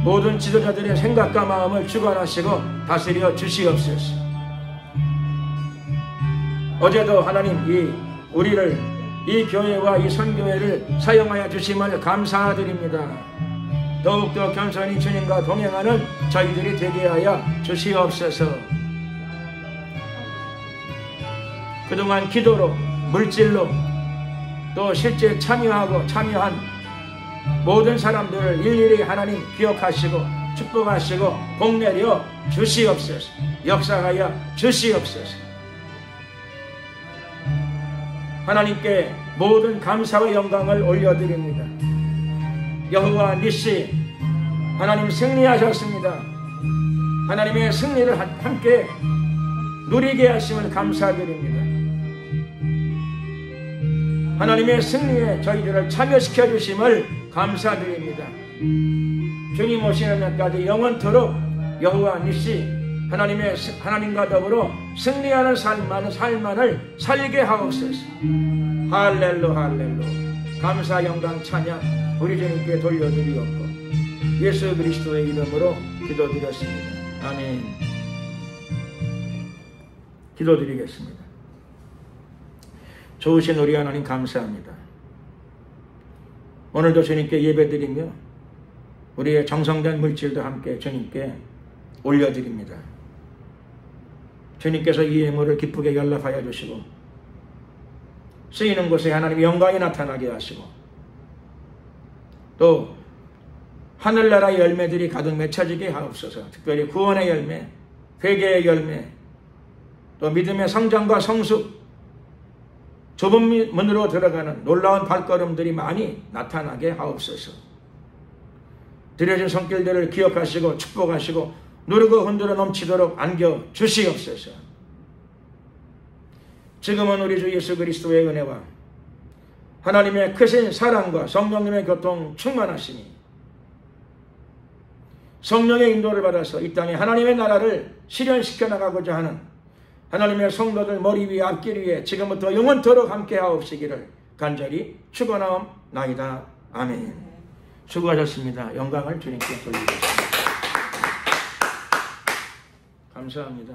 Speaker 1: 모든 지도자들의 생각과 마음을 주관하시고 다스려 주시옵소서. 어제도 하나님 이 우리를 이 교회와 이 선교회를 사용하여 주심을 감사드립니다. 더욱더 겸손히 주님과 동행하는 저희들이 되게 하여 주시옵소서. 그동안 기도로, 물질로, 또 실제 참여한 모든 사람들을 일일이 하나님 기억하시고 축복하시고 복내려 주시옵소서. 역사하여 주시옵소서. 하나님께 모든 감사와 영광을 올려드립니다. 여호와 니시, 하나님 승리하셨습니다. 하나님의 승리를 함께 누리게 하심을 감사드립니다. 하나님의 승리에 저희들을 참여시켜 주심을 감사드립니다. 주님 오시는 날까지 영원토록 여호와 니시, 하나님과 더불어 승리하는 삶만을 살게 하옵소서. 할렐루 할렐루. 감사 영광 찬양 우리 주님께 돌려드리옵고 예수 그리스도의 이름으로 기도드렸습니다. 아멘. 기도드리겠습니다. 좋으신 우리 하나님 감사합니다. 오늘도 주님께 예배드리며 우리의 정성된 물질도 함께 주님께 올려드립니다. 주님께서 이 예물을 기쁘게 연락하여 주시고 쓰이는 곳에 하나님의 영광이 나타나게 하시고 또 하늘나라의 열매들이 가득 맺혀지게 하옵소서. 특별히 구원의 열매, 회개의 열매, 또 믿음의 성장과 성숙, 좁은 문으로 들어가는 놀라운 발걸음들이 많이 나타나게 하옵소서. 드려진 손길들을 기억하시고 축복하시고 누르고 흔들어 넘치도록 안겨 주시옵소서. 지금은 우리 주 예수 그리스도의 은혜와 하나님의 크신 사랑과 성령님의 교통 충만하시니 성령의 인도를 받아서 이 땅에 하나님의 나라를 실현시켜 나가고자 하는 하나님의 성도들 머리 위에 앞길 위에 지금부터 영원토록 함께 하옵시기를 간절히 축원하옵나이다. 아멘. 수고하셨습니다. 영광을 주님께 돌리겠습니다. 감사합니다.